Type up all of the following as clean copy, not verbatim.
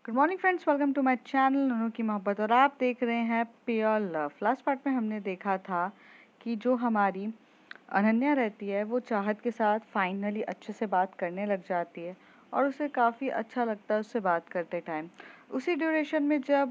Good morning friends, welcome to my channel Nanhu की मोहब्बत। और आप देख रहे हैं प्योर लव। लास्ट पार्ट में हमने देखा था कि जो हमारी अनन्या रहती है वो चाहत के साथ फाइनली अच्छे से बात करने लग जाती है और उसे काफ़ी अच्छा लगता है उससे बात करते टाइम। उसी ड्यूरेशन में जब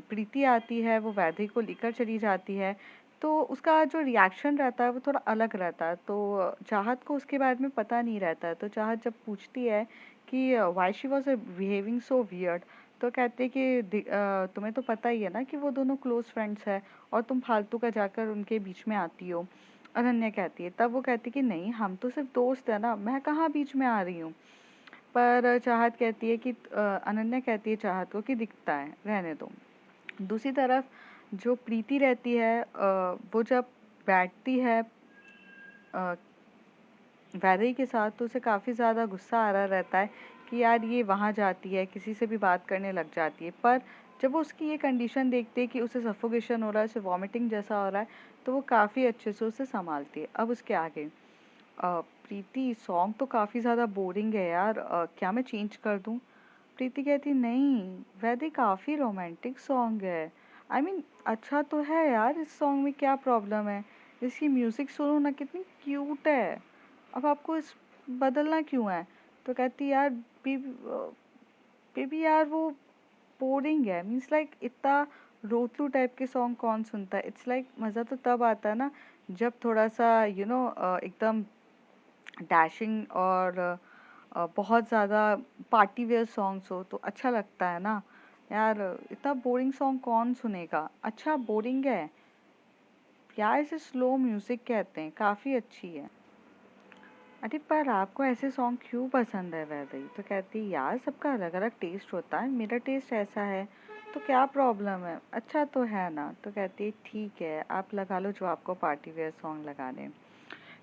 प्रीति आती है वो वैदेही को लेकर चली जाती है, तो उसका जो रिएक्शन रहता है वो थोड़ा अलग रहता है। तो चाहत को उसके बारे में पता नहीं रहता है। तो चाहत जब पूछती है कि why she was behaving so weird, तो कहते हैं कि तुम्हें तो पता ही है ना कि वो दोनों क्लोज फ्रेंड्स हैं और तुम फालतू का जाकर उनके बीच में आती हो। अनन्या कहती है, तब वो कहती कि नहीं, हम तो सिर्फ दोस्त है ना, मैं कहाँ बीच में आ रही हूँ। पर चाहत कहती है कि अनन्या कहती है चाहत को कि दिखता है, रहने दो। दूसरी तरफ जो प्रीति रहती है, वो जब बैठती है अ, वैदेही के साथ, तो उसे काफ़ी ज़्यादा गुस्सा आ रहा रहता है कि यार ये वहाँ जाती है, किसी से भी बात करने लग जाती है। पर जब वो उसकी ये कंडीशन देखती है कि उसे सफोकेशन हो रहा है, उसे वॉमिटिंग जैसा हो रहा है, तो वो काफ़ी अच्छे से उसे संभालती है। अब उसके आगे प्रीति, सॉन्ग तो काफ़ी ज़्यादा बोरिंग है यार, क्या मैं चेंज कर दूँ? प्रीति कहती नहीं, वैदे काफ़ी रोमांटिक सॉन्ग है। आई मीन अच्छा तो है यार, इस सॉन्ग में क्या प्रॉब्लम है? इसकी म्यूज़िक सुनो ना, कितनी क्यूट है। अब आपको इस बदलना क्यों है? तो कहती यार बेबी यार वो बोरिंग है। मीन्स लाइक इतना रोतलू टाइप के सॉन्ग कौन सुनता है? इट्स लाइक मज़ा तो तब आता है ना जब थोड़ा सा एकदम डैशिंग और बहुत ज़्यादा पार्टी वेयर सॉन्ग्स हो तो अच्छा लगता है ना यार। इतना बोरिंग सॉन्ग कौन सुनेगा? अच्छा बोरिंग है यार, इसे स्लो म्यूज़िक कहते हैं, काफ़ी अच्छी है। अरे पर आपको ऐसे सॉन्ग क्यों पसंद है वैदेही? तो कहती यार सबका अलग अलग टेस्ट होता है, मेरा टेस्ट ऐसा है, तो क्या प्रॉब्लम है? अच्छा तो है ना। तो कहती ठीक है, आप लगा लो जो आपको पार्टी वेयर सॉन्ग लगाने।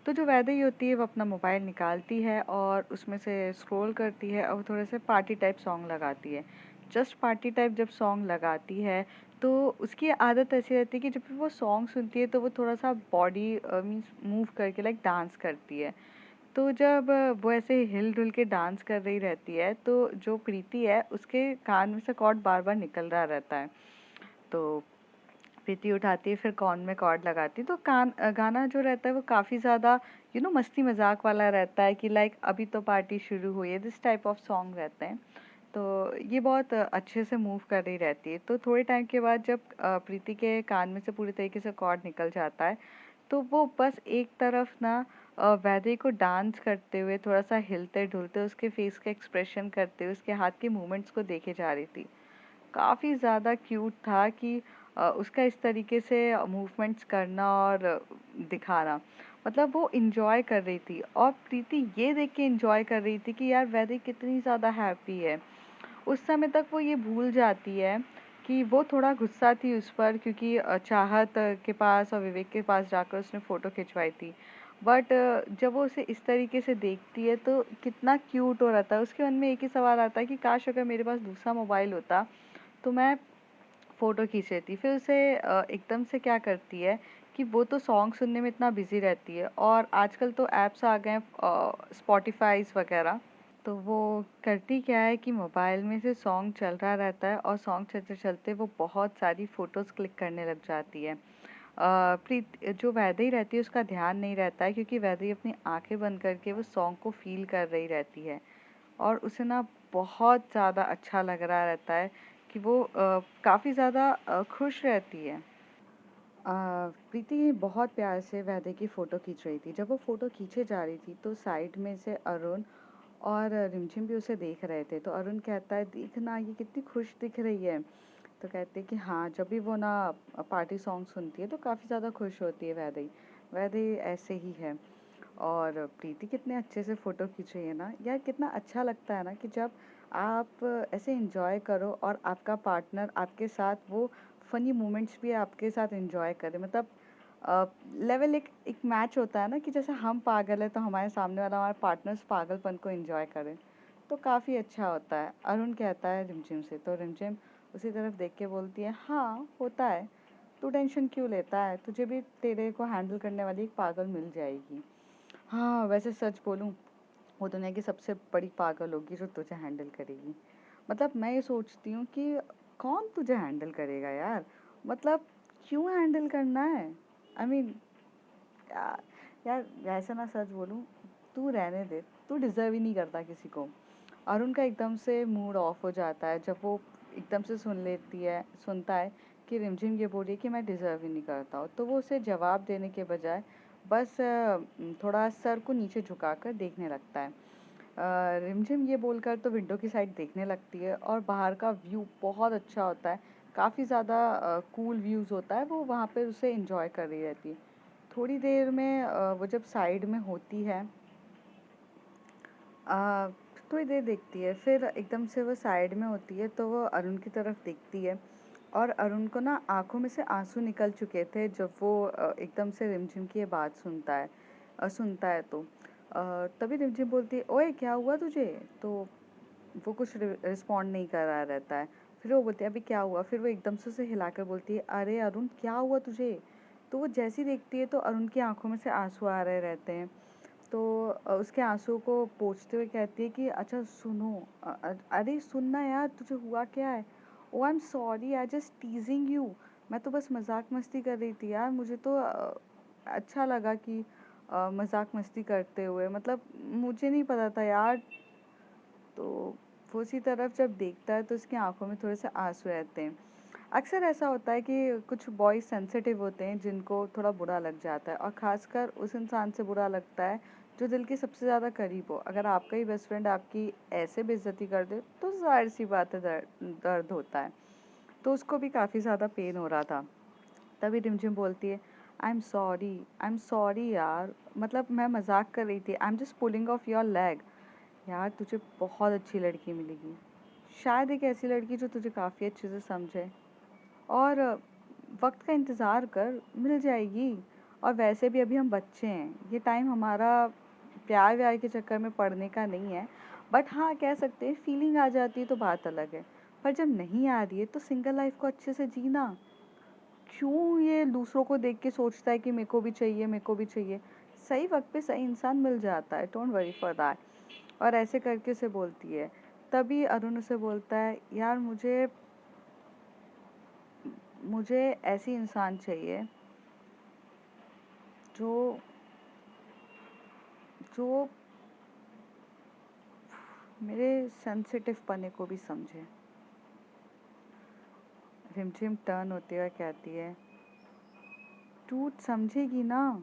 तो जो वैदेही होती है वो अपना मोबाइल निकालती है और उसमें से स्क्रॉल करती है और थोड़े से पार्टी टाइप सॉन्ग लगाती है। जस्ट पार्टी टाइप जब सॉन्ग लगाती है तो उसकी आदत ऐसी रहती है कि जब भी वो सॉन्ग सुनती है तो वो थोड़ा सा बॉडी मीन्स मूव करके लाइक डांस करती है। तो जब वो ऐसे हिल-डुल के डांस कर रही रहती है, तो जो प्रीति है उसके कान में से कॉर्ड बार-बार निकल रहा रहता है। तो प्रीति उठाती है, फिर कान में कॉर्ड लगाती है, तो गाना जो रहता है वो काफ़ी ज़्यादा मस्ती मज़ाक वाला रहता है कि लाइक अभी तो पार्टी शुरू हुई है, दिस टाइप ऑफ सॉन्ग रहते हैं। तो ये बहुत अच्छे से मूव कर रही रहती है। तो थोड़े टाइम के बाद जब प्रीति के कान में से पूरी तरीके से कॉर्ड निकल जाता है, तो वो बस एक तरफ ना वैदेही को डांस करते हुए, थोड़ा-सा हिलते-डुलते, उसके फेस का एक्सप्रेशन करते हुए, उसके हाथ के मूवमेंट्स को देखे जा रही थी। काफ़ी ज़्यादा क्यूट था कि उसका इस तरीके से मूवमेंट्स करना और दिखाना, मतलब वो एन्जॉय कर रही थी और प्रीति ये देख के एन्जॉय कर रही थी कि यार वैदेही कितनी ज़्यादा हैप्पी है। उस समय तक वो ये भूल जाती है कि वो थोड़ा गुस्सा थी उस पर क्योंकि चाहत के पास और विवेक के पास जाकर उसने फ़ोटो खिंचवाई थी। बट जब वो उसे इस तरीके से देखती है तो कितना क्यूट हो रहता है। उसके मन में एक ही सवाल आता है कि काश अगर मेरे पास दूसरा मोबाइल होता तो मैं फ़ोटो खींच लेती। फिर उसे एकदम से क्या करती है कि वो तो सॉन्ग सुनने में इतना बिज़ी रहती है और आजकल तो ऐप्स आ गए हैं स्पॉटिफ़ाइज़ वगैरह। तो वो करती क्या है कि मोबाइल में से सॉन्ग चल रहा रहता है और सॉन्ग चलते-चलते वो बहुत सारी फ़ोटोज़ क्लिक करने लग जाती है। जो वैदेही रहती है उसका ध्यान नहीं रहता है क्योंकि वैदेही अपनी आँखें बंद करके वो सॉन्ग को फ़ील कर रही रहती है और उसे ना बहुत ज़्यादा अच्छा लग रहा रहता है कि वो काफ़ी ज़्यादा खुश रहती है। प्रीति बहुत प्यार से वैदे की फ़ोटो खींच रही थी। जब वो फ़ोटो खींचे जा रही थी तो साइड में से अरुण और रिमझिम भी उसे देख रहे थे। तो अरुण कहता है देख ना ये कितनी खुश दिख रही है। तो कहते हैं कि हाँ, जब भी वो ना पार्टी सॉन्ग सुनती है तो काफ़ी ज़्यादा खुश होती है वैदेही। वैदेही ऐसे ही है। और प्रीति कितने अच्छे से फ़ोटो खींच रही है ना यार, कितना अच्छा लगता है ना कि जब आप ऐसे एंजॉय करो और आपका पार्टनर आपके साथ वो फ़नी मोमेंट्स भी आपके साथ एंजॉय करे। मतलब लेवल एक मैच होता है ना कि जैसे हम पागल हैं तो हमारे सामने वाला हमारा पार्टनर्स पागलपन को एंजॉय करे, तो काफ़ी अच्छा होता है। अरुण कहता है रिमझिम से, तो रिमझिम उसी तरफ देख के बोलती है हाँ होता है, तू टेंशन क्यों लेता है, तुझे भी तेरे को हैंडल करने वाली एक पागल मिल जाएगी। हाँ, वैसे सच बोलूँ, वो दुनिया की सबसे बड़ी पागल होगी जो तुझे हैंडल करेगी। मतलब मैं ये सोचती हूँ कि कौन तुझे हैंडल करेगा यार? मतलब क्यों हैंडल करना है? आई मीन यार, यार वैसे ना सच बोलूँ, तू रहने दे, तू डिज़र्व ही नहीं करता किसी को। अरुण का एकदम से मूड ऑफ हो जाता है जब वो एकदम से सुनता है कि रिमझिम ये बोल रही है कि मैं डिज़र्व ही नहीं करता हूँ। तो वो उसे जवाब देने के बजाय बस थोड़ा सर को नीचे झुकाकर देखने लगता है। रिमझिम ये बोलकर तो विंडो की साइड देखने लगती है और बाहर का व्यू बहुत अच्छा होता है। काफ़ी ज़्यादा कूल व्यूज़ होता है, वो वहाँ पे उसे एंजॉय कर रही रहती है। थोड़ी देर में वो जब साइड में होती है, अ, थोड़ी देर देखती है, फिर एकदम से वो साइड में होती है तो वो अरुण की तरफ देखती है और अरुण को ना आँखों में से आँसू निकल चुके थे जब वो एकदम से रिमझिम की ये बात सुनता है तो तभी रिमझिम बोलती है, ओए क्या हुआ तुझे? तो वो कुछ रिस्पॉन्ड नहीं कर रहा रहता है। फिर वो बोलती है, अभी क्या हुआ? फिर वो एकदम से उसे हिलाकर बोलती है, अरे अरुण क्या हुआ तुझे? तो वो जैसी देखती है तो अरुण की आँखों में से आँसू आ रहे रहते हैं। तो उसके आँसू को पोंछते हुए कहती है कि अच्छा सुनो, अरे सुन ना यार, तुझे हुआ क्या है? Oh I am sorry, I just teasing you. मैं तो बस मजाक मस्ती कर रही थी यार, मुझे तो अच्छा लगा कि मजाक मस्ती करते हुए, मतलब मुझे नहीं पता था यार। तो वो उसी तरफ जब देखता है तो उसकी आंखों में थोड़े से आंसू रहते हैं। अक्सर ऐसा होता है कि कुछ बॉयज सेंसिटिव होते हैं जिनको थोड़ा बुरा लग जाता है, और ख़ासकर उस इंसान से बुरा लगता है जो दिल के सबसे ज़्यादा करीब हो। अगर आपका ही बेस्ट फ्रेंड आपकी ऐसे बेइज्जती कर दे तो ज़ाहिर सी बात है, दर्द होता है। तो उसको भी काफ़ी ज़्यादा पेन हो रहा था। तभी रिमझिम बोलती है, आई एम सॉरी यार, मतलब मैं मजाक कर रही थी, I am just pulling of your leg. यार तुझे बहुत अच्छी लड़की मिलेगी, शायद एक ऐसी लड़की जो तुझे काफ़ी अच्छे से समझे, और वक्त का इंतज़ार कर, मिल जाएगी। और वैसे भी अभी हम बच्चे हैं, ये टाइम हमारा प्यार व्यार के चक्कर में पड़ने का नहीं है। बट हाँ, कह सकते हैं फीलिंग आ जाती है तो बात अलग है। पर जब नहीं आ रही है तो सिंगल लाइफ को अच्छे से जीना। क्यों ये दूसरों को देख के सोचता है कि मेरे को भी चाहिए, मेरे को भी चाहिए? सही वक्त पे सही इंसान मिल जाता है, डोंट वरी फॉर दैट। और ऐसे करके उसे बोलती है। तभी अरुण उसे बोलता है, यार मुझे मुझे ऐसी इंसान चाहिए जो जो मेरे सेंसिटिव पने को भी समझे। रिमझिम टर्न होते हुए कहती है, तू समझेगी ना,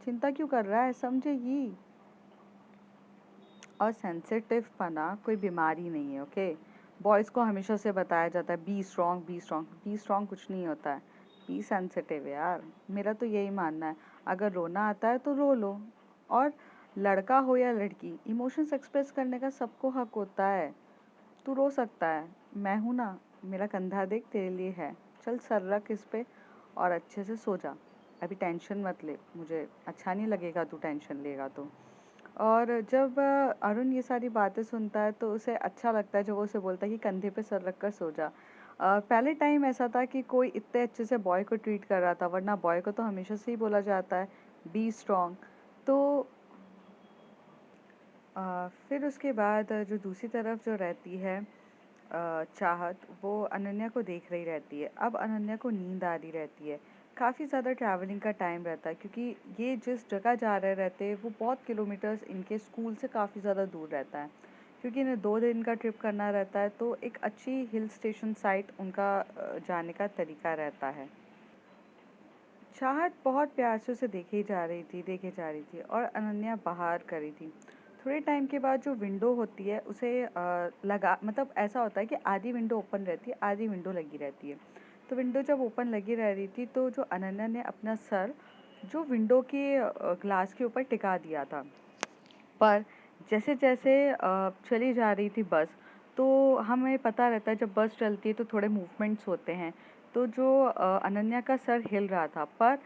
चिंता क्यों कर रहा है, समझेगी। और सेंसिटिव पना कोई बीमारी नहीं है, ओके? बॉयज़ को हमेशा से बताया जाता है be strong, be strong, be strong कुछ नहीं होता है। बी सेंसिटिव यार, मेरा तो यही मानना है। अगर रोना आता है तो रो लो। और लड़का हो या लड़की, इमोशंस एक्सप्रेस करने का सबको हक होता है। तू रो सकता है, मैं हूँ ना, मेरा कंधा देख तेरे लिए है। चल सर रख इस पे और अच्छे से सो जा। अभी टेंशन मत ले, मुझे अच्छा नहीं लगेगा तू टेंशन लेगा तो। और जब अरुण ये सारी बातें सुनता है तो उसे अच्छा लगता है जब वो उसे बोलता है कि कंधे पे सर रख कर सो जा। पहले टाइम ऐसा था कि कोई इतने अच्छे से बॉय को ट्रीट कर रहा था, वरना बॉय को तो हमेशा से ही बोला जाता है बी स्ट्रॉन्ग। तो फिर उसके बाद जो दूसरी तरफ जो रहती है चाहत, वो अनन्या को देख रही रहती है। अब अनन्या को नींद आ रही रहती है। काफ़ी ज़्यादा ट्रैवलिंग का टाइम रहता है क्योंकि ये जिस जगह जा रहे रहते हैं वो बहुत किलोमीटर्स इनके स्कूल से काफ़ी ज़्यादा दूर रहता है। क्योंकि इन्हें 2 दिन का ट्रिप करना रहता है तो एक अच्छी हिल स्टेशन साइट उनका जाने का तरीका रहता है। चाहत बहुत प्यार से उसे देखे जा रही थी और अनन्या बाहर करी थी। थोड़े टाइम के बाद जो विंडो होती है उसे लगा, मतलब ऐसा होता है कि आधी विंडो ओपन रहती है, आधी विंडो लगी रहती है। तो विंडो जब ओपन लगी रह रही थी तो जो अनन्या ने अपना सर जो विंडो के ग्लास के ऊपर टिका दिया था। पर जैसे-जैसे चली जा रही थी बस, तो हमें पता रहता है जब बस चलती है तो थोड़े मूवमेंट्स होते हैं। तो जो अनन्या का सर हिल रहा था, पर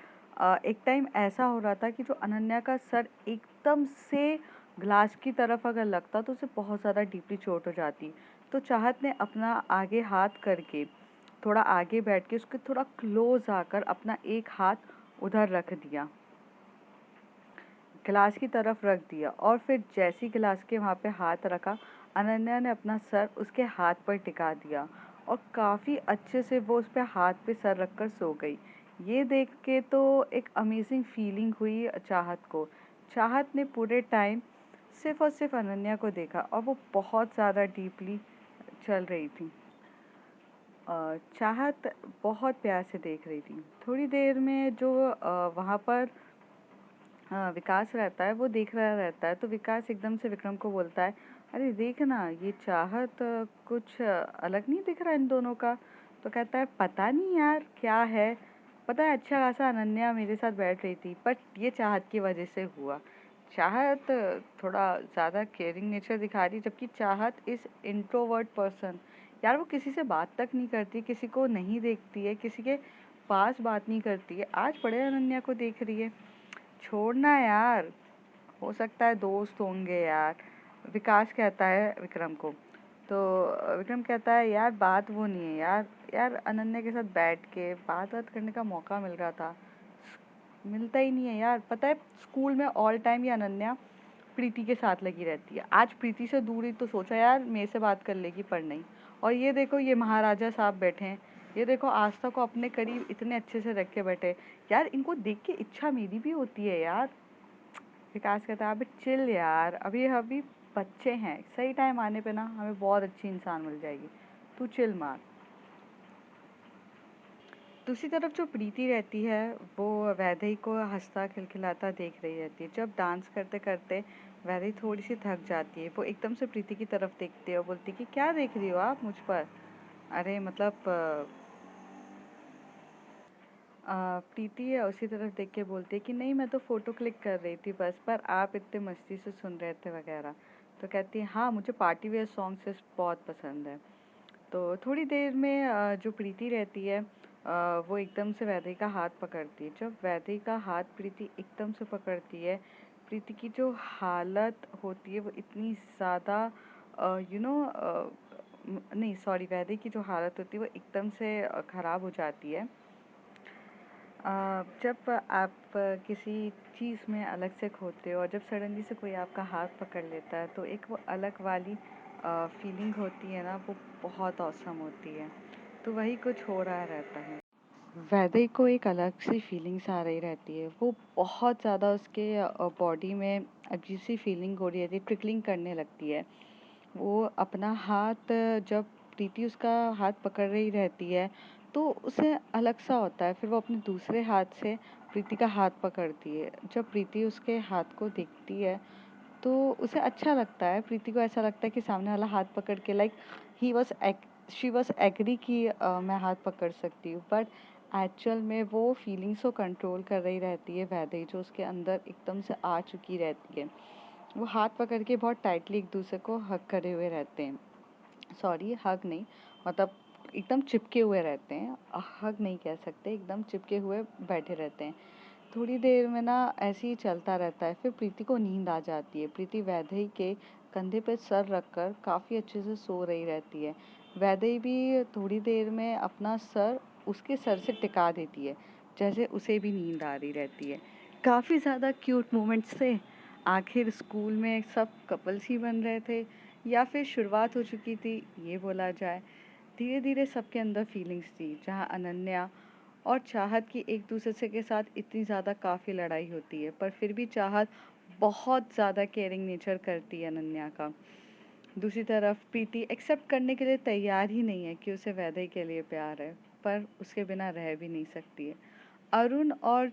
एक टाइम ऐसा हो रहा था कि जो अनन्या का सर एकदम से ग्लास की तरफ अगर लगता तो उसे बहुत ज़्यादा डीपली चोट हो जाती। तो चाहत ने अपना आगे हाथ करके, थोड़ा आगे बैठ के उसके थोड़ा क्लोज़ आकर अपना एक हाथ उधर रख दिया। गिलास की तरफ रख दिया और फिर जैसे ही गिलास के वहाँ पे हाथ रखा, अनन्या ने अपना सर उसके हाथ पर टिका दिया और काफ़ी अच्छे से वो उस पे हाथ पे सर रखकर सो गई। ये देख के तो एक अमेजिंग फीलिंग हुई चाहत को। चाहत ने पूरे टाइम सिर्फ़ और सिर्फ़ अनन्या को देखा और वो बहुत ज़्यादा डीपली चल रही थी। चाहत बहुत प्यार से देख रही थी। थोड़ी देर में जो वहाँ पर विकास रहता है वो देख रहा रहता है, तो विकास एकदम से विक्रम को बोलता है, अरे देख ना ये चाहत कुछ अलग नहीं दिख रहा इन दोनों का। तो कहता है पता नहीं यार क्या है। पता है अच्छा खासा अनन्या मेरे साथ बैठ रही थी, बट ये चाहत की वजह से हुआ। चाहत थोड़ा ज़्यादा केयरिंग नेचर दिखा रही, जबकि चाहत इज़ इंट्रोवर्ट पर्सन। यार वो किसी से बात तक नहीं करती, किसी को नहीं देखती है, किसी के पास बात नहीं करती है, आज बड़े अनन्या को देख रही है। छोड़ना यार, हो सकता है दोस्त होंगे यार। विकास कहता है विक्रम को। तो विक्रम कहता है यार बात वो नहीं है यार। यार अनन्या के साथ बैठ के बात बात करने का मौका मिल रहा था, मिलता ही नहीं है यार। पता है स्कूल में ऑल टाइम ये अनन्या प्रीति के साथ लगी रहती है। आज प्रीति से दूर ही तो सोचा यार मेरे से बात कर लेगी, पर नहीं। और ये देखो ये महाराजा साहब बैठे हैं, ये देखो आस्था को अपने करीब इतने अच्छे से रख के बैठे। यार इनको देख के इच्छा मेरी भी होती है यार। विकास कहता है अबे चिल यार, अभी अभी बच्चे हैं, सही टाइम आने पे ना हमें बहुत अच्छी इंसान मिल जाएगी, तू चिल मार। दूसरी तरफ जो प्रीति रहती है वो वैदेही को हंसता खिलखिलाता देख रही रहती है। जब डांस करते करते वैदेही थोड़ी सी थक जाती है, वो एकदम से प्रीति की तरफ देखती है और बोलती है कि क्या देख रही हो आप मुझ पर। अरे मतलब प्रीति है उसी तरफ देख के बोलती है कि नहीं मैं तो फ़ोटो क्लिक कर रही थी बस, पर आप इतने मस्ती से सुन रहे थे वगैरह। तो कहती है हाँ मुझे पार्टी वेयर सॉन्ग्स बहुत पसंद है। तो थोड़ी देर में जो प्रीति रहती है वो एकदम से वैदेही का हाथ पकड़ती है। जब वैदेही का हाथ प्रीति एकदम से पकड़ती है, प्रीति की जो हालत होती है वो इतनी ज़्यादा यू नो नहीं सॉरी, वैदेही की जो हालत होती है वो एकदम से ख़राब हो जाती है। जब आप किसी चीज़ में अलग से खोते हो और जब सडनली से कोई आपका हाथ पकड़ लेता है, तो एक वो अलग वाली फीलिंग होती है ना, वो बहुत औसम होती है। तो वही कुछ हो रहा रहता है। वैदेही को एक अलग सी फीलिंग्स आ रही रहती है। वो बहुत ज़्यादा उसके बॉडी में अजीब सी फीलिंग हो रही रहती है, ट्रिकलिंग करने लगती है। वो अपना हाथ जब प्रीति उसका हाथ पकड़ रही रहती है तो उसे अलग सा होता है। फिर वो अपने दूसरे हाथ से प्रीति का हाथ पकड़ती है। जब प्रीति उसके हाथ को देखती है तो उसे अच्छा लगता है। प्रीति को ऐसा लगता है कि सामने वाला हाथ पकड़ के like he was she was agree कि मैं हाथ पकड़ सकती हूँ, बट एक्चुअल में वो फीलिंग्स को कंट्रोल कर रही रहती है वैदेही, जो उसके अंदर एकदम से आ चुकी रहती है। वो हाथ पकड़ के बहुत टाइटली एक दूसरे को हग करे हुए रहते हैं। सॉरी हग नहीं, मतलब एकदम चिपके हुए रहते हैं। हग नहीं कह सकते, एकदम चिपके हुए बैठे रहते हैं। थोड़ी देर में ना ऐसे ही चलता रहता है। फिर प्रीति को नींद आ जाती है। प्रीति वैदेही के कंधे पे सर रखकर काफ़ी अच्छे से सो रही रहती है। वैदेही भी थोड़ी देर में अपना सर उसके सर से टिका देती है, जैसे उसे भी नींद आ रही रहती है। काफ़ी ज़्यादा क्यूट मोमेंट्स थे। आखिर स्कूल में सब कपल्स ही बन रहे थे या फिर शुरुआत हो चुकी थी, ये बोला जाए। धीरे धीरे सबके अंदर फीलिंग्स थी, जहाँ अनन्या और चाहत की एक दूसरे से के साथ इतनी ज़्यादा काफ़ी लड़ाई होती है, पर फिर भी चाहत बहुत ज़्यादा केयरिंग नेचर करती है अनन्या का। दूसरी तरफ प्रीति एक्सेप्ट करने के लिए तैयार ही नहीं है कि उसे वैदेही के लिए प्यार है, पर उसके बिना रह भी नहीं सकती है। अरुण और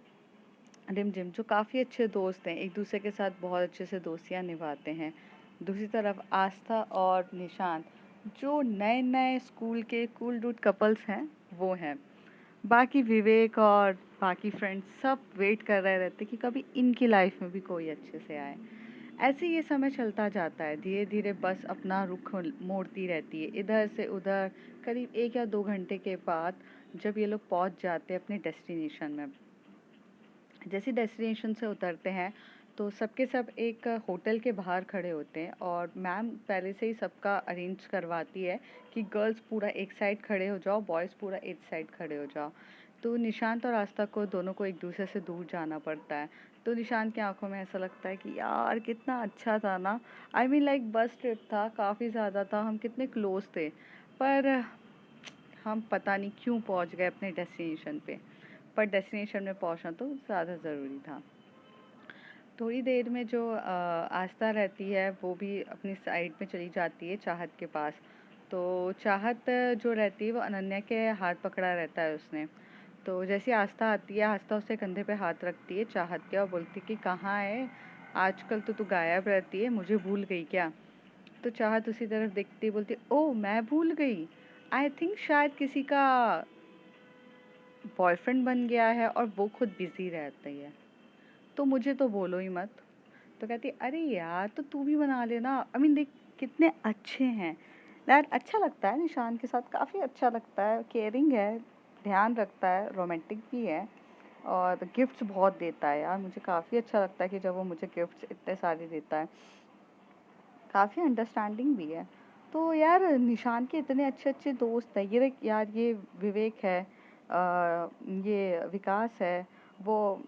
रिमझिम जो काफ़ी अच्छे दोस्त हैं, एक दूसरे के साथ बहुत अच्छे से दोस्तियाँ निभाते हैं। दूसरी तरफ आस्था और निशांत जो नए नए स्कूल के कूल डूड कपल्स हैं वो हैं। बाकी विवेक और बाकी फ्रेंड्स सब वेट कर रहे रहते कि कभी इनकी लाइफ में भी कोई अच्छे से आए। ऐसे ये समय चलता जाता है। धीरे धीरे बस अपना रुख मोड़ती रहती है इधर से उधर। करीब 1 या 2 घंटे के बाद जब ये लोग पहुंच जाते हैं अपने डेस्टिनेशन में, जैसे डेस्टिनेशन से उतरते हैं तो सबके सब एक होटल के बाहर खड़े होते हैं और मैम पहले से ही सबका अरेंज करवाती है कि गर्ल्स पूरा एक साइड खड़े हो जाओ, बॉयज़ पूरा एक साइड खड़े हो जाओ। तो निशांत और आस्था को दोनों को एक दूसरे से दूर जाना पड़ता है। तो निशान की आंखों में ऐसा लगता है कि यार कितना अच्छा था ना। आई मीन लाइक बस ट्रिप था, काफ़ी ज़्यादा था, हम कितने क्लोज थे, पर हम पता नहीं क्यों पहुंच गए अपने डेस्टिनेशन पे। पर डेस्टिनेशन में पहुंचना तो ज़्यादा ज़रूरी था। थोड़ी देर में जो आस्था रहती है वो भी अपनी साइड में चली जाती है चाहत के पास। तो चाहत जो रहती है वो अनन्या के हाथ पकड़ा रहता है उसने। तो जैसे आस्था आती है, आस्था उसके कंधे पे हाथ रखती है चाहत के और बोलती है कि कहाँ है, आजकल तो तू गायब रहती है, मुझे भूल गई क्या? तो चाहत उसी तरफ देखती बोलती, ओह मैं भूल गई, आई थिंक शायद किसी का बॉयफ्रेंड बन गया है और वो खुद बिजी रहती है, तो मुझे तो बोलो ही मत। तो कहती अरे यार तो तू भी बना लेना, आई मीन देख कितने अच्छे हैं यार। अच्छा लगता है निशान के साथ, काफ़ी अच्छा लगता है, केयरिंग है, ध्यान रखता है, रोमांटिक भी है और गिफ्ट्स बहुत देता है यार। मुझे काफ़ी अच्छा लगता है कि जब वो मुझे गिफ्ट्स इतने सारे देता है, काफ़ी अंडरस्टैंडिंग भी है। तो यार निशान के इतने अच्छे अच्छे दोस्त हैं, ये देख यार, ये विवेक है, ये विकास है, वो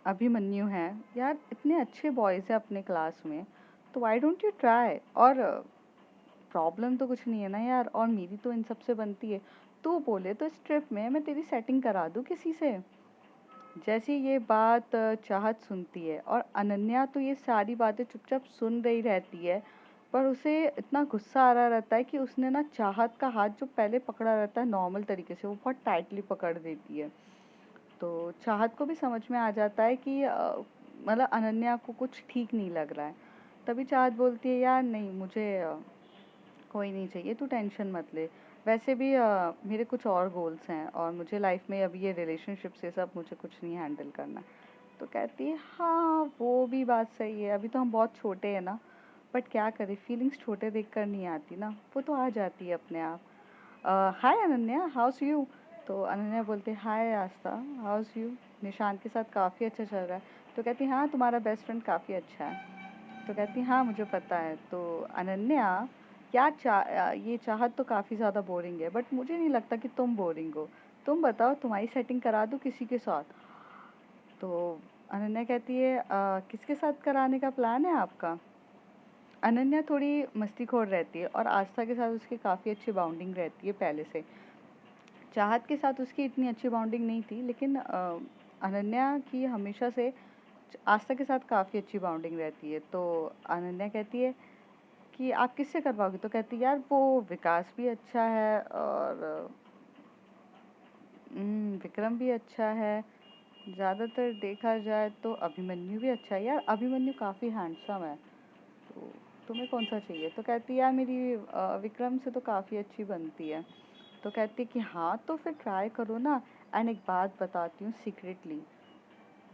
अभिमन्यु है, यार इतने अच्छे बॉयज़ हैं अपने क्लास में। तो व्हाई डोंट यू ट्राई? और प्रॉब्लम तो कुछ नहीं है ना यार, और मेरी तो इन सब से बनती है। तू बोले तो इस ट्रिप में मैं तेरी सेटिंग करा दूँ किसी से। जैसे ये बात चाहत सुनती है, और अनन्या तो ये सारी बातें चुपचाप सुन रही रहती है, पर उसे इतना गुस्सा आ रहा रहता है कि उसने ना चाहत का हाथ जो पहले पकड़ा रहता है नॉर्मल तरीके से, वो बहुत टाइटली पकड़ देती है। तो चाहत को भी समझ में आ जाता है कि मतलब अनन्या को कुछ ठीक नहीं लग रहा है। तभी चाहत बोलती है यार नहीं, मुझे कोई नहीं चाहिए, तू टेंशन मत ले। वैसे भी मेरे कुछ और गोल्स हैं और मुझे लाइफ में अभी ये रिलेशनशिप से सब मुझे कुछ नहीं हैंडल करना। तो कहती है हाँ वो भी बात सही है, अभी तो हम बहुत छोटे हैं ना, बट क्या करें, फीलिंग्स छोटे देख कर नहीं आती ना, वो तो आ जाती है अपने आप। हाय अनन्या, हाउस यू? तो अनन्या बोलते हाय आस्था, हाउस यू? निशान के साथ काफ़ी अच्छा चल रहा है। तो कहती हाँ तुम्हारा बेस्ट फ्रेंड काफ़ी अच्छा है। तो कहती हाँ मुझे पता है। तो अनन्या, ये चाहत तो काफ़ी ज़्यादा बोरिंग है, बट मुझे नहीं लगता कि तुम बोरिंग हो। तुम बताओ, तुम्हारी सेटिंग करा दूँ किसी के साथ? तो अनन्या कहती है किसके साथ कराने का प्लान है आपका? अनन्या थोड़ी मस्तीखोर रहती है और आस्था के साथ उसकी काफ़ी अच्छी बाउंडिंग रहती है पहले से। चाहत के साथ उसकी इतनी अच्छी बाउंडिंग नहीं थी, लेकिन अनन्या की हमेशा से आस्था के साथ काफ़ी अच्छी बाउंडिंग रहती है। तो अनन्या कहती है कि आप किससे करवाओगे? तो कहती है यार वो विकास भी अच्छा है और विक्रम भी अच्छा है, ज़्यादातर देखा जाए तो अभिमन्यु भी अच्छा है यार, अभिमन्यु काफ़ी हैंडसम है। तो तुम्हें कौन सा चाहिए? तो कहती है यार मेरी विक्रम से तो काफ़ी अच्छी बनती है। तो कहती है कि हाँ तो फिर ट्राई करो ना। एंड एक बात बताती हूँ सीक्रेटली,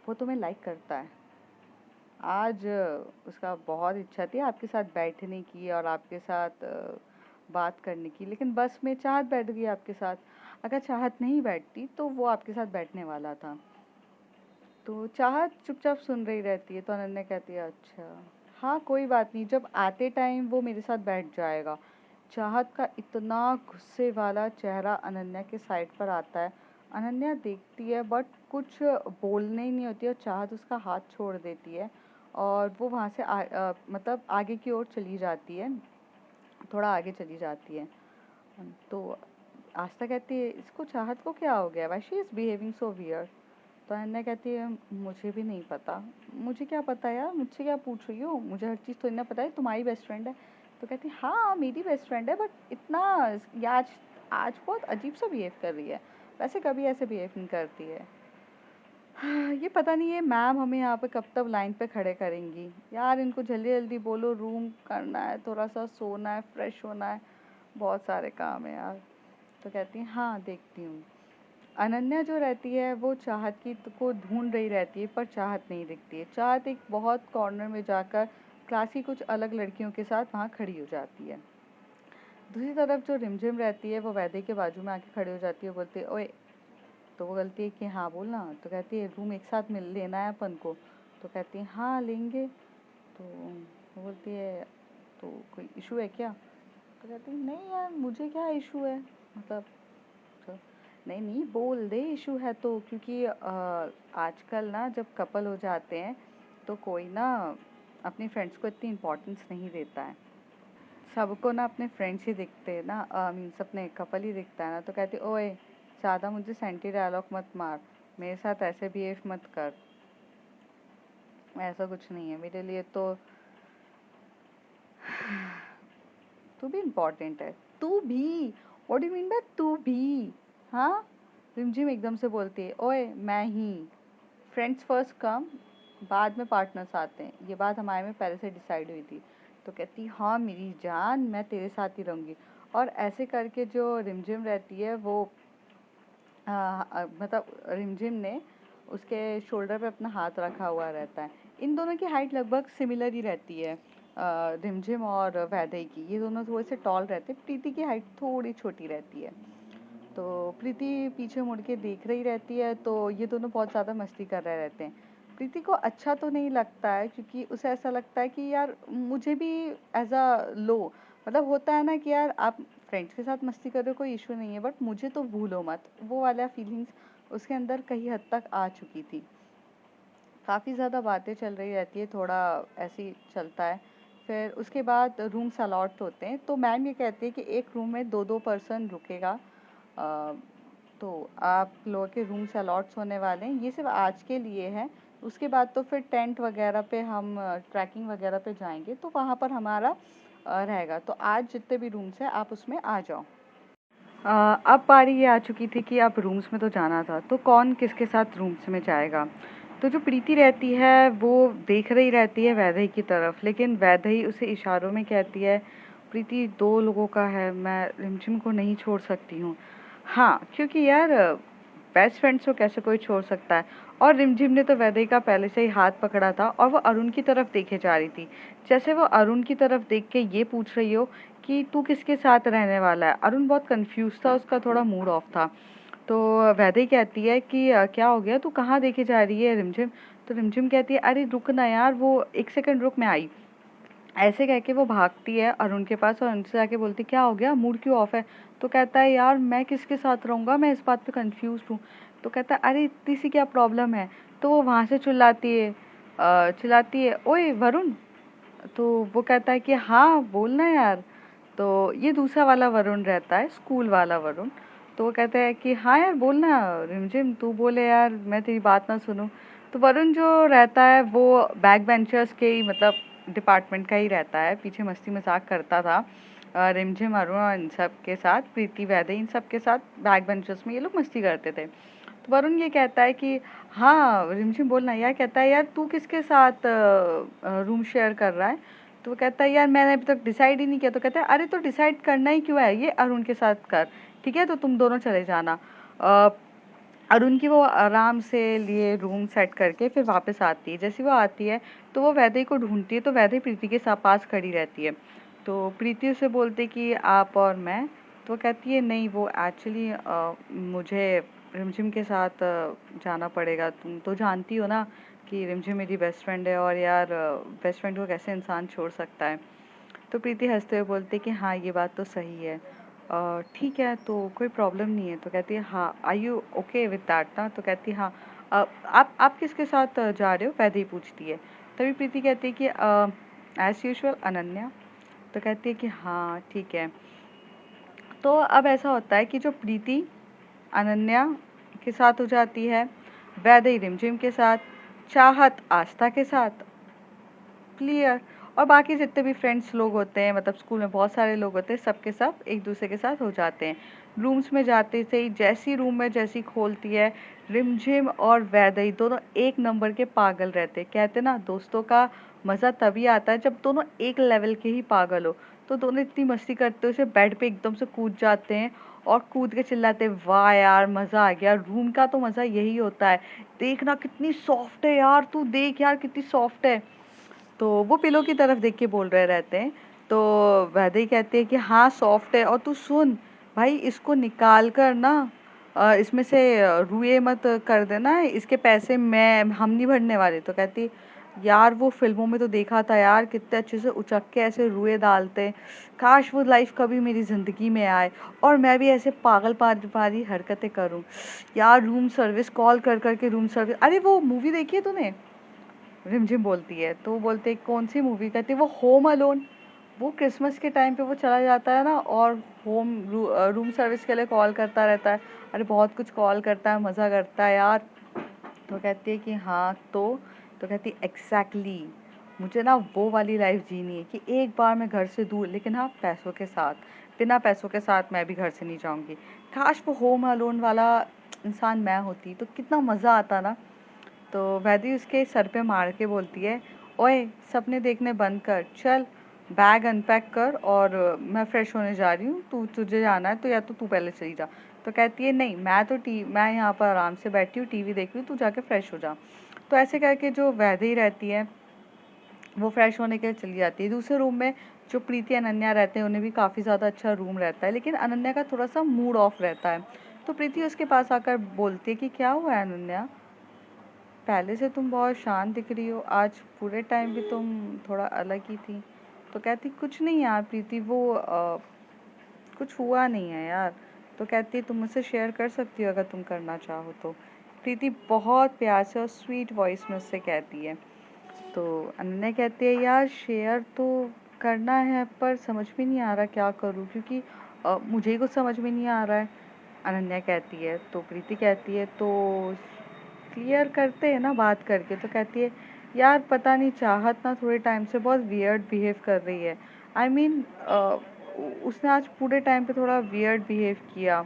वो तुम्हें लाइक करता है। आज उसका बहुत इच्छा थी आपके साथ बैठने की और आपके साथ बात करने की, लेकिन बस में चाहत बैठ गई आपके साथ। अगर चाहत नहीं बैठती तो वो आपके साथ बैठने वाला था। तो चाहत चुपचाप सुन रही रहती है। तो अनन्या कहती है अच्छा, हाँ कोई बात नहीं, जब आते टाइम वो मेरे साथ बैठ जाएगा। चाहत का इतना गुस्से वाला चेहरा अनन्या के साइड पर आता है। अनन्या देखती है बट कुछ बोलने ही नहीं होती और चाहत उसका हाथ छोड़ देती है और वो वहाँ से मतलब आगे की ओर चली जाती है, थोड़ा आगे चली जाती है। तो आस्था कहती है इसको, चाहत को क्या हो गया, why she is behaving so weird? तो अन्या कहती है मुझे भी नहीं पता। मुझे क्या पता यार, मुझसे क्या पूछ रही हो, मुझे हर चीज़ तो इतना पता है, तुम्हारी बेस्ट फ्रेंड है। तो कहती है हाँ मेरी बेस्ट फ्रेंड है, बट इतना ये आज आज बहुत अजीब सा बिहेव कर रही है, वैसे कभी ऐसे बिहेव नहीं करती है। हाँ, ये पता नहीं है मैम हमें यहाँ पे कब तक लाइन पे खड़े करेंगी यार, इनको जल्दी जल्दी बोलो, रूम करना है, थोड़ा सा सोना है, फ्रेश होना है, बहुत सारे काम है यार। तो कहती है हाँ देखती हूँ। अनन्या जो रहती है वो चाहत की को ढूंढ रही रहती है, पर चाहत नहीं दिखती है। चाहत एक बहुत कॉर्नर में जाकर क्लास की कुछ अलग लड़कियों के साथ वहाँ खड़ी हो जाती है। दूसरी तरफ जो रिमझिम रहती है वो वैदे के बाजू में आके खड़ी हो जाती है, बोलती है ओए। तो वो बोलती है कि हाँ बोलना। तो कहती है रूम एक साथ मिल लेना है अपन को। तो कहती है हाँ लेंगे। तो वो बोलती है तो कोई इशू है क्या? तो कहती है नहीं यार मुझे क्या इशू है, मतलब तो नहीं नहीं, बोल दे इशू है तो, क्योंकि आजकल ना जब कपल हो जाते हैं तो कोई ना अपनी फ्रेंड्स को इतनी इम्पोर्टेंस नहीं देता है। सबको ना अपने फ्रेंड्स ही दिखते हैं ना, मीन्स अपने कपल ही दिखता है ना, तो कहती ओए ज़्यादा मुझे सेंटी डायलॉग मत मार, मेरे साथ ऐसे बिहेव मत कर। ऐसा कुछ नहीं है मेरे लिए तो। तू भी इम्पोर्टेंट है, तू भी। What do you mean by तू भी? हाँ, रिमझिम एकदम से बोलती है ओए मैं ही, फ्रेंड्स फर्स्ट कम, बाद में पार्टनर्स आते हैं, ये बात हमारे में पहले से डिसाइड हुई थी। तो कहती हाँ मेरी जान, मैं तेरे साथ ही रहूँगी। और ऐसे करके जो रिमझिम रहती है वो मतलब रिमझिम ने उसके शोल्डर पे अपना हाथ रखा हुआ रहता है। इन दोनों की हाइट लगभग सिमिलर ही रहती है, रिमझिम और वैदेही की। ये दोनों थोड़े से टॉल रहते हैं, प्रीति की हाइट थोड़ी छोटी रहती है। तो प्रीति पीछे मुड़ के देख रही रहती है, तो ये दोनों बहुत ज़्यादा मस्ती कर रहे रहते हैं। प्रीति को अच्छा तो नहीं लगता है, क्योंकि उसे ऐसा लगता है कि यार मुझे भी एज अ लो, मतलब होता है ना कि यार आप फ्रेंड्स के साथ मस्ती कर रहे हो कोई इशू नहीं है, बट मुझे तो भूलो मत, वो वाला फीलिंग्स उसके अंदर कहीं हद तक आ चुकी थी। काफ़ी ज़्यादा बातें चल रही रहती है, थोड़ा ऐसे ही चलता है। फिर उसके बाद रूम्स अलॉट होते हैं, तो मैम ये कहती है कि एक रूम में दो दो पर्सन रुकेगा। अ, तो आप लोगों के रूम्स अलॉट्स होने वाले हैं, ये सिर्फ आज के लिए है। उसके बाद तो फिर टेंट वगैरह पे हम ट्रैकिंग वगैरह पे जाएंगे, तो वहाँ पर हमारा रहेगा। तो आज जितने भी रूम्स हैं आप उसमें आ जाओ। अब बारी ये आ चुकी थी कि अब रूम्स में तो जाना था, तो कौन किसके साथ रूम्स में जाएगा। तो जो प्रीति रहती है वो देख रही रहती है वैदेही की तरफ, लेकिन वैदेही उसे इशारों में कहती है प्रीति दो लोगों का है, मैं रिमझिम को नहीं छोड़ सकती हूँ। हाँ, क्योंकि यार बेस्ट फ्रेंड्स को कैसे कोई छोड़ सकता है। और रिमझिम ने तो वैदेही का पहले से ही हाथ पकड़ा था, और वो अरुण की तरफ देखे जा रही थी, जैसे वो अरुण की तरफ देख के ये पूछ रही हो कि तू किसके साथ रहने वाला है। अरुण बहुत कंफ्यूज था, उसका थोड़ा मूड ऑफ था। तो वैदेही कहती है कि क्या हो गया, तू कहाँ देखे जा रही है रिमझिम। तो रिमझिम कहती है अरे रुक ना यार, वो एक सेकंड रुक, मैं आई। ऐसे कह के वो भागती है अरुण के पास और उनसे जाके बोलती क्या हो गया, मूड क्यों ऑफ है। तो कहता है यार मैं किसके साथ रहूँगा, मैं इस बात पे कंफ्यूज हूँ। तो कहता है अरे इतनी सी क्या प्रॉब्लम है। तो वो वहाँ से चिल्लाती है ओए वरुण। तो वो कहता है कि हाँ बोलना यार। तो ये दूसरा वाला वरुण रहता है, स्कूल वाला वरुण। तो वो कहता है कि हाँ यार बोलना रिमझिम, तू बोले यार मैं तेरी बात ना सुनूं। तो वरुण जो रहता है वो बैक बेंचर्स के ही मतलब डिपार्टमेंट का ही रहता है, पीछे मस्ती मजाक करता था रिमझिम अरुण और इन सब के साथ, प्रीति वैदेही इन सब के साथ बैक बेंचर्स में ये लोग मस्ती करते थे। तो वरुण ये कहता है कि हाँ रिमझिम बोलना यार। कहता है यार तू किसके साथ रूम शेयर कर रहा है। तो वो कहता है यार मैंने अभी तक डिसाइड ही नहीं किया। तो कहता है अरे तो डिसाइड करना ही क्यों है, ये अरुण के साथ कर, ठीक है तो तुम दोनों चले जाना। अ, अरुण की वो आराम से लिए रूम सेट करके फिर वापस आती है। जैसे वो आती है तो वो वैदेही को ढूंढती है, तो वैदेही प्रीति के पास खड़ी रहती है। तो प्रीति उसे बोलती कि आप और मैं। तो वो कहती है नहीं वो एक्चुअली मुझे रिमझिम के साथ जाना पड़ेगा, तुम तो जानती हो ना कि रिमझिम मेरी बेस्ट फ्रेंड है, और यार बेस्ट फ्रेंड को कैसे इंसान छोड़ सकता है। तो प्रीति हंसते हुए बोलती कि हाँ ये बात तो सही है, ठीक है तो कोई प्रॉब्लम नहीं है। तो कहती है हाँ are you okay with that ना। तो कहती है हाँ। आप किसके साथ जा रहे हो, वैदेही पूछती है। तभी प्रीति कहती है कि एज यूजुअल अनन्या। तो कहती है कि हाँ ठीक है। तो अब ऐसा होता है कि जो प्रीति अनन्या के साथ हो जाती है, वैदेही रिमझिम के साथ, चाहत आस्था के साथ, क्लियर। और बाकी जितने भी फ्रेंड्स लोग होते हैं, मतलब स्कूल में बहुत सारे लोग होते हैं, सबके सब एक दूसरे के साथ हो जाते हैं। रूम्स में जाते से ही जैसी रूम में जैसी खोलती है, रिमझिम और वैदेही दोनों एक नंबर के पागल रहते हैं। कहते ना दोस्तों का मज़ा तभी आता है जब दोनों एक लेवल के ही पागल हो। तो दोनों इतनी मस्ती करते हुए बेड पे एकदम से कूद जाते हैं और कूद के चिल्लाते हैं वाह यार मज़ा आ गया। रूम का तो मज़ा यही होता है, देखना कितनी सॉफ्ट है यार, तू देख यार कितनी सॉफ्ट है। तो वो पिलो की तरफ देख के बोल रहे रहते हैं। तो वैदेही कहती है कि हाँ सॉफ्ट है, और तू सुन भाई इसको निकाल कर ना इसमें से रुए मत कर देना, इसके पैसे मैं हम नहीं भरने वाले। तो कहती यार वो फिल्मों में तो देखा था यार, कितने अच्छे से उचक के ऐसे रुएं डालते। काश वो लाइफ कभी मेरी ज़िंदगी में आए और मैं भी ऐसे पागल पारी हरकतें करूं। यार रूम सर्विस कॉल कर कर के रूम सर्विस, अरे वो मूवी देखी है तूने? रिमझिम बोलती है तो बोलते कौन सी मूवी, कहती है वो होम अलोन। वो क्रिसमस के टाइम पे वो चला जाता है ना और रूम सर्विस के लिए कॉल करता रहता है। अरे बहुत कुछ कॉल करता है, मज़ा करता है यार। तो कहती है कि हाँ तो कहती है एग्जैक्टली, मुझे ना वो वाली लाइफ जीनी है कि एक बार मैं घर से दूर, लेकिन हाँ पैसों के साथ। बिना पैसों के साथ मैं भी घर से नहीं जाऊंगी। काश वो होम अलोन वाला इंसान मैं होती तो कितना मज़ा आता ना। तो वैदी उसके सर पे मार के बोलती है, ओए सपने देखने बंद कर, चल बैग अनपैक कर और मैं फ्रेश होने जा रही हूँ, तुझे जाना है तो या तो तू पहले चली जा। तो कहती है नहीं, मैं यहाँ पर आराम से बैठी हूँ टीवी देख रही हूँ, तू जाके फ्रेश हो जा। तो ऐसे करके जो वैदी रहती है वो फ्रेश होने के लिए चली जाती है। दूसरे रूम में जो प्रीति अनन्या रहते हैं उन्हें भी काफ़ी ज़्यादा अच्छा रूम रहता है, लेकिन अनन्या का थोड़ा सा मूड ऑफ रहता है। तो प्रीति उसके पास आकर बोलती है कि क्या हुआ है अनन्या, पहले से तुम बहुत शांत दिख रही हो, आज पूरे टाइम भी तुम थोड़ा अलग ही थी। तो कहती कुछ नहीं यार प्रीति, वो कुछ हुआ नहीं है यार। तो कहती तुम मुझसे शेयर कर सकती हो अगर तुम करना चाहो तो। प्रीति बहुत प्यार से और स्वीट वॉइस में उससे कहती है। तो अनन्या कहती है यार शेयर तो करना है पर समझ में नहीं आ रहा क्या करूँ, क्योंकि मुझे ही कुछ समझ में नहीं आ रहा है। अनन्या कहती है तो प्रीति कहती है तो क्लियर करते हैं ना बात करके। तो कहती है यार पता नहीं चाहत ना थोड़े टाइम से बहुत वियर्ड बिहेव कर रही है। आई I मीन उसने आज पूरे टाइम पे थोड़ा वियर्ड बिहेव किया।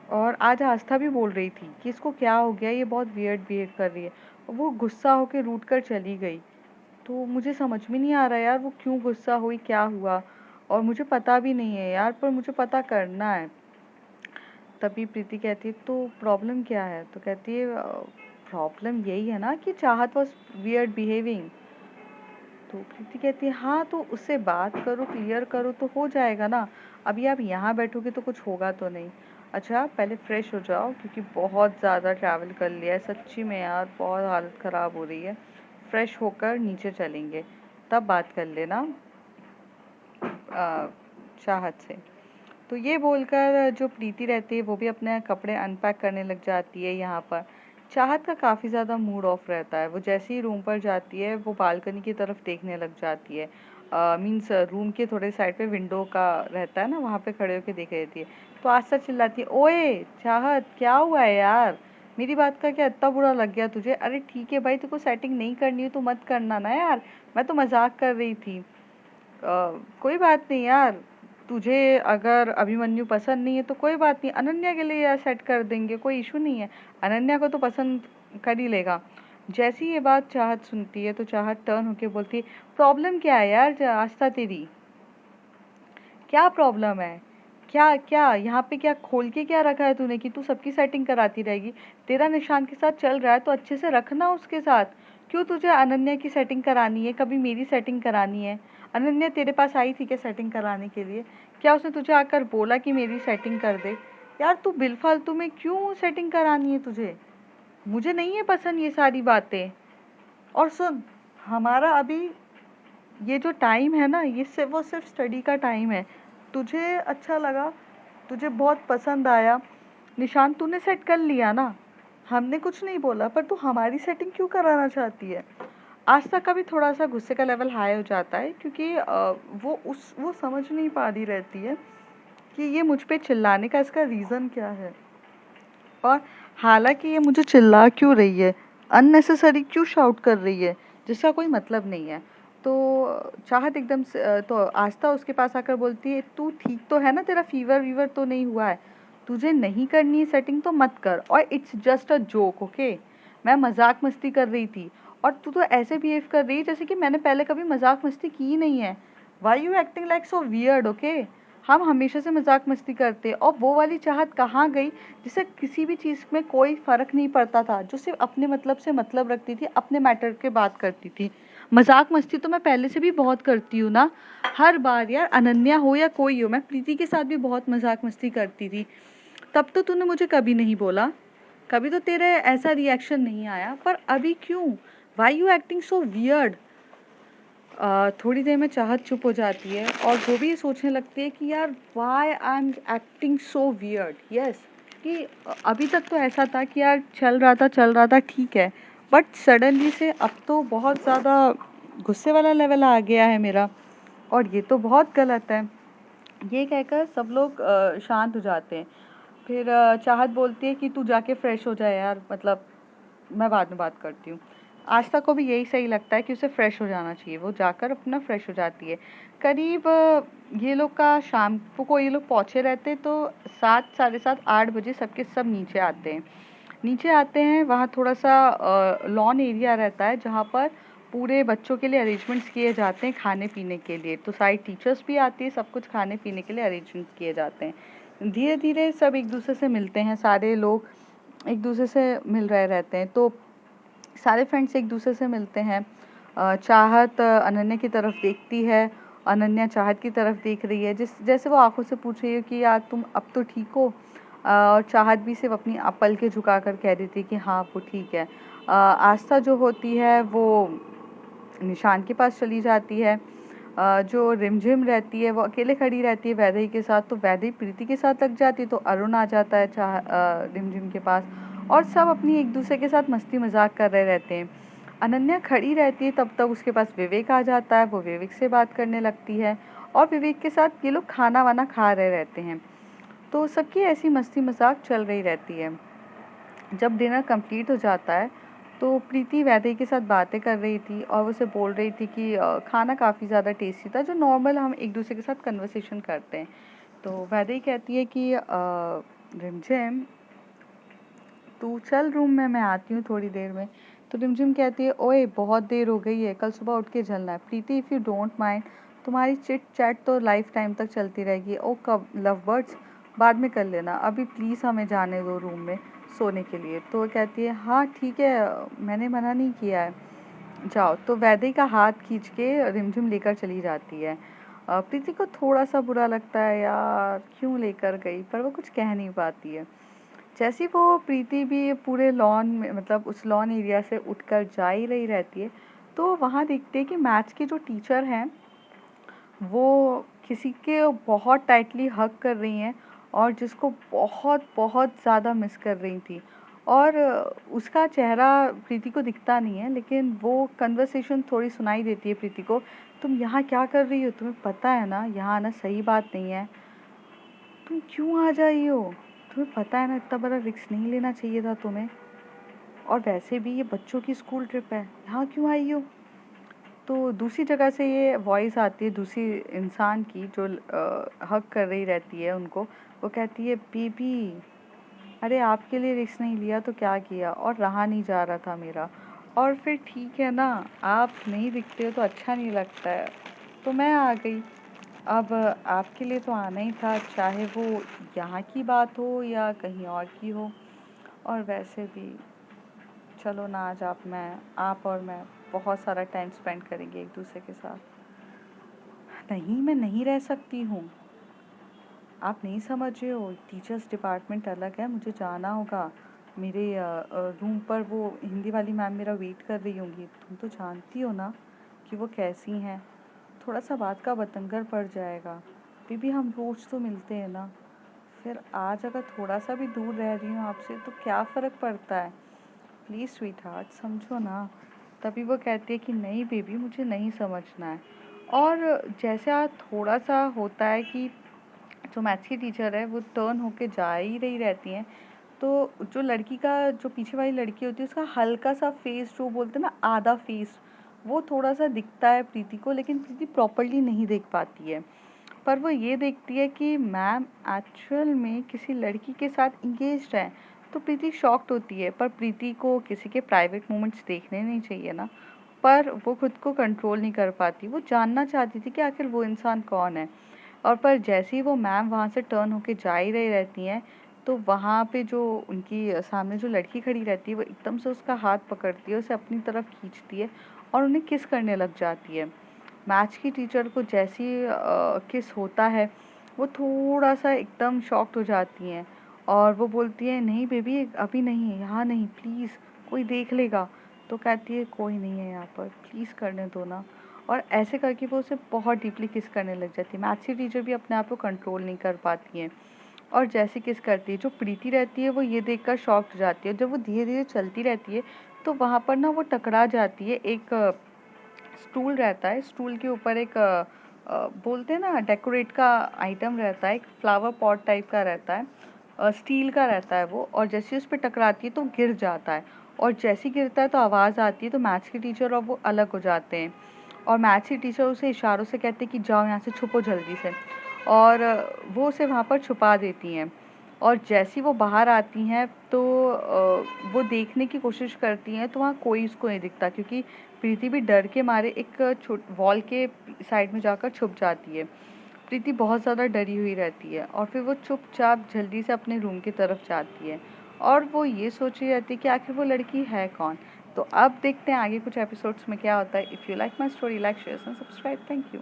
और आज आस्था भी बोल रही थी कि इसको क्या हो गया, ये बहुत वियर्ड बिहेव कर रही है। और वो गुस्सा होके रूठ कर चली गई। तो मुझे समझ में नहीं आ रहा यार वो क्यों गुस्सा हुई, क्या हुआ। और मुझे पता भी नहीं है यार, पर मुझे पता करना है। तभी प्रीति कहती है तो प्रॉब्लम क्या है। तो कहती है प्रॉब्लम यही है ना कि चाहत वॉज वियर्ड बिहेविंग। तो प्रीति कहती है हाँ तो उससे बात करो, क्लियर करो तो हो जाएगा ना। अभी आप यहाँ बैठोगे तो कुछ होगा तो नहीं। अच्छा पहले फ्रेश हो जाओ क्योंकि बहुत ज़्यादा ट्रैवल कर लिया है सच्ची में यार, बहुत हालत ख़राब हो रही है। फ्रेश होकर नीचे चलेंगे, तब बात कर लेना चाहत से। तो ये बोलकर जो प्रीति रहती है वो भी अपने कपड़े अनपैक करने लग जाती है। यहाँ पर चाहत का काफ़ी ज़्यादा मूड ऑफ रहता है। वो जैसे ही रूम पर जाती है वो बालकनी की तरफ देखने लग जाती है। मीन्स रूम के थोड़े साइड पे विंडो का रहता है ना, वहाँ पे खड़े होके देख रही थी। तो आस्था चिल्लाती है ओए चाहत क्या हुआ है यार, मेरी बात का क्या इतना बुरा लग गया तुझे। अरे ठीक है भाई, तेको सेटिंग नहीं करनी है तो मत करना ना यार, मैं तो मजाक कर रही थी। कोई बात नहीं यार, तुझे अगर अभिमन्यु पसंद नहीं है तो कोई बात नहीं, अनन्या के लिए यार सेट कर देंगे, कोई इशू नहीं है। अनन्या को तो पसंद कर ही लेगा। जैसी ये बात चाहत सुनती है तो चाहत टर्न होके बोलती है प्रॉब्लम क्या है यार आस्था तेरी, क्या प्रॉब्लम है, क्या क्या यहाँ पे क्या खोल के क्या रखा है तूने कि तू सबकी सेटिंग कराती रहेगी। तेरा निशान के साथ चल रहा है तो अच्छे से रखना उसके साथ। क्यों तुझे अनन्या की सेटिंग करानी है, कभी मेरी सेटिंग करानी है। अनन्या तेरे पास आई थी क्या सेटिंग कराने के लिए, क्या उसने तुझे आकर बोला कि मेरी सेटिंग कर दे। यार तू बिलफालतू में क्यों सेटिंग करानी है तुझे, मुझे नहीं है पसंद ये सारी बातें। और सुन, हमारा अभी ये जो टाइम है ना ये सिर्फ वो सिर्फ स्टडी का टाइम है। तुझे अच्छा लगा, तुझे बहुत पसंद आया, निशान तूने सेट कर लिया ना, हमने कुछ नहीं बोला, पर तू हमारी सेटिंग क्यों कराना चाहती है। आज तक का भी थोड़ा सा गुस्से का लेवल हाई हो जाता है क्योंकि वो समझ नहीं पा रही रहती है कि ये मुझ पे चिल्लाने का इसका रीज़न क्या है। और हालांकि ये मुझे चिल्ला क्यों रही है, अननेसेसरी क्यों शाउट कर रही है, जिसका कोई मतलब नहीं है। तो चाहत एकदम से तो आस्था उसके पास आकर बोलती है तू ठीक तो है ना, तेरा फीवर वीवर तो नहीं हुआ है, तुझे नहीं करनी है सेटिंग तो मत कर, और it's just a joke okay, मैं मजाक मस्ती कर रही थी। और तू तो ऐसे बिहेव कर रही है जैसे कि मैंने पहले कभी मजाक मस्ती की ही नहीं है। Why you acting like so weird okay, हम हमेशा से मजाक मस्ती करते। और वो वाली चाहत कहाँ गई जिसे किसी भी चीज़ में कोई फ़र्क नहीं पड़ता था, जो सिर्फ अपने मतलब से मतलब रखती थी, अपने मैटर के बात करती थी। मजाक मस्ती तो मैं पहले से भी बहुत करती हूँ ना, हर बार यार, अनन्या हो या कोई हो, मैं प्रीति के साथ भी बहुत मजाक मस्ती करती थी। तब तो तूने मुझे कभी नहीं बोला, कभी तो तेरे ऐसा रिएक्शन नहीं आया, पर अभी क्यों। Why you acting so weird. थोड़ी देर में चाहत चुप हो जाती है और वो भी ये सोचने लगती है कि यार why I am acting so weird. Yes, कि अभी तक तो ऐसा था कि यार चल रहा था ठीक है, बट सडनली से अब तो बहुत ज़्यादा गुस्से वाला लेवल आ गया है मेरा, और ये तो बहुत गलत है। ये कहकर सब लोग शांत हो जाते हैं। फिर चाहत बोलती है कि तू जाके फ्रेश हो जाए यार, मतलब मैं बाद में बात करती हूँ। आस्था को भी यही सही लगता है कि उसे फ्रेश हो जाना चाहिए। वो जाकर अपना फ्रेश हो जाती है। करीब ये लोग का शाम को ये लोग पहुँचे रहते तो 7, साढ़े 7, 8 बजे सबके सब नीचे आते हैं। नीचे आते हैं, वहाँ थोड़ा सा लॉन एरिया रहता है जहाँ पर पूरे बच्चों के लिए अरेंजमेंट्स किए जाते हैं खाने पीने के लिए। तो सारी टीचर्स भी आती है, सब कुछ खाने पीने के लिए अरेंजमेंट किए जाते हैं। धीरे धीरे सब एक दूसरे से मिलते हैं, सारे लोग एक दूसरे से मिल रहे रहते हैं। तो सारे फ्रेंड्स एक दूसरे से मिलते हैं। चाहत अनन्या की तरफ देखती है, अनन्या चाहत की तरफ देख रही है, जैसे वो आंखों से पूछ रही है कि यार तुम अब तो ठीक हो। और चाहत भी सिर्फ अपनी पलकें झुका कर कह रही थी कि हाँ वो ठीक है। आस्था जो होती है वो निशान के पास चली जाती है। जो रिमझिम रहती है वो अकेले खड़ी रहती है वैदेही के साथ, तो वैदेही प्रीति के साथ लग जाती है, तो अरुण आ जाता है रिमझिम के पास, और सब अपनी एक दूसरे के साथ मस्ती मजाक कर रहे रहते हैं। अनन्या खड़ी रहती है, तब तक उसके पास विवेक आ जाता है। वो विवेक से बात करने लगती है और विवेक के साथ ये लोग खाना वाना खा रहे रहते हैं। तो सबकी ऐसी मस्ती मजाक चल रही रहती है। जब डिनर कंप्लीट हो जाता है तो प्रीति वैदेही के साथ बातें कर रही थी और वो उसे बोल रही थी कि खाना काफ़ी ज़्यादा टेस्टी था, जो नॉर्मल हम एक दूसरे के साथ कन्वर्सेशन करते हैं। तो वैदेही कहती है कि रिमझिम तू चल रूम में, मैं आती हूँ थोड़ी देर में। तो रिमझिम कहती है ओए बहुत देर हो गई है, कल सुबह उठ के चलना है। प्रीति इफ़ यू डोंट माइंड, तुम्हारी चिट चैट तो लाइफ टाइम तक चलती रहेगी। ओ कब लव बर्ड्स, बाद में कर लेना, अभी प्लीज़ हमें जाने दो रूम में सोने के लिए। तो वो कहती है हाँ ठीक है, मैंने मना नहीं किया है, जाओ। तो वैदेही का हाथ खींच के रिमझिम लेकर चली जाती है। प्रीति को थोड़ा सा बुरा लगता है, यार क्यों लेकर गई, पर वो कुछ कह नहीं पाती है। जैसी वो प्रीति भी पूरे लॉन में, मतलब उस लॉन एरिया से उठकर जा ही रही रहती है, तो वहाँ देखते हैं कि मैथ्स के जो टीचर हैं वो किसी के बहुत टाइटली हग कर रही हैं और जिसको बहुत बहुत ज़्यादा मिस कर रही थी। और उसका चेहरा प्रीति को दिखता नहीं है, लेकिन वो कन्वर्सेशन थोड़ी सुनाई देती है प्रीति को। तुम यहाँ क्या कर रही हो, तुम्हें पता है ना यहाँ आना सही बात नहीं है, तुम क्यों आ जाई हो, तुम्हें पता है ना इतना बड़ा रिस्क नहीं लेना चाहिए था तुम्हें, और वैसे भी ये बच्चों की स्कूल ट्रिप है, यहाँ क्यों आई हो। तो दूसरी जगह से ये वॉइस आती है दूसरी इंसान की जो हक कर रही रहती है उनको। वो कहती है बेबी, अरे आपके लिए रिस्क नहीं लिया तो क्या किया, और रहा नहीं जा रहा था मेरा, और फिर ठीक है ना, आप नहीं दिखते हो तो अच्छा नहीं लगता है, तो मैं आ गई। अब आपके लिए तो आना ही था, चाहे वो यहाँ की बात हो या कहीं और की हो। और वैसे भी चलो ना, आज आप और मैं बहुत सारा टाइम स्पेंड करेंगे एक दूसरे के साथ। नहीं, मैं नहीं रह सकती हूँ, आप नहीं समझ रहे हो, टीचर्स डिपार्टमेंट अलग है, मुझे जाना होगा। मेरे रूम पर वो हिंदी वाली मैम मेरा वेट कर रही होंगी, तुम तो जानती हो ना कि वो कैसी हैं। थोड़ा सा बात का बतंगड़ पड़ जाएगा, बेबी हम रोज़ तो मिलते हैं ना, फिर आज अगर थोड़ा सा भी दूर रह रही हूँ आपसे तो क्या फ़र्क पड़ता है, प्लीज़ स्वीट हार्ट समझो ना। तभी वो कहती है कि नहीं बेबी, मुझे नहीं समझना है। और जैसे आज थोड़ा सा होता है कि जो मैथ्स की टीचर है वो टर्न होके जा ही रही रहती हैं, तो जो लड़की का, जो पीछे वाली लड़की होती है उसका हल्का सा फेस, जो बोलते हैं ना आधा फेस, वो थोड़ा सा दिखता है प्रीति को, लेकिन प्रीति प्रॉपरली नहीं देख पाती है। पर वो ये देखती है कि मैम एक्चुअल में किसी लड़की के साथ इंगेज्ड है। तो प्रीति शॉक्ड होती है, पर प्रीति को किसी के प्राइवेट मोमेंट्स देखने नहीं चाहिए ना। पर वो खुद को कंट्रोल नहीं कर पाती, वो जानना चाहती थी कि आखिर वो इंसान कौन है। और पर जैसे ही वो मैम वहाँ से टर्न होके जा ही रही रहती हैं, तो वहाँ पे जो उनकी सामने जो लड़की खड़ी रहती है वो एकदम से उसका हाथ पकड़ती है, उसे अपनी तरफ खींचती है और उन्हें किस करने लग जाती है। मैथ्स की टीचर को जैसे ही किस होता है, वो थोड़ा सा एकदम शॉक्ड हो जाती हैं और वो बोलती है नहीं बेबी, अभी नहीं, यहाँ नहीं, प्लीज़ कोई देख लेगा। तो कहती है कोई नहीं है यहाँ पर, प्लीज़ करने दो ना। और ऐसे करके वो उसे बहुत डीपली किस करने लग जाती है। मैथ्स की टीचर भी अपने आप को कंट्रोल नहीं कर पाती हैं और जैसे किस करती है, जो प्रीति रहती है वो ये देखकर शॉक्ड हो जाती है। जब वो धीरे धीरे चलती रहती है तो वहाँ पर ना वो टकरा जाती है, एक स्टूल रहता है, स्टूल के ऊपर एक बोलते हैं ना डेकोरेट का आइटम रहता है, एक फ्लावर पॉट टाइप का रहता है, स्टील का रहता है वो। और जैसे उस पे टकराती है तो गिर जाता है और जैसे ही गिरता है तो आवाज़ आती है, तो मैथ्स की टीचर और वो अलग हो जाते हैं और मैथ्स की टीचर उसे इशारों से कहते हैं कि जाओ यहाँ से, छुपो जल्दी से। और वो उसे वहाँ पर छुपा देती हैं और जैसी वो बाहर आती हैं तो वो देखने की कोशिश करती हैं तो वहाँ कोई उसको नहीं दिखता, क्योंकि प्रीति भी डर के मारे एक वॉल के साइड में जाकर छुप जाती है। प्रीति बहुत ज़्यादा डरी हुई रहती है और फिर वो चुपचाप जल्दी से अपने रूम की तरफ जाती है और वो ये सोच रही रहती है कि आखिर वो लड़की है कौन। तो अब देखते हैं आगे कुछ एपिसोड्स में क्या होता है। If you like my story, like share and subscribe. Thank you.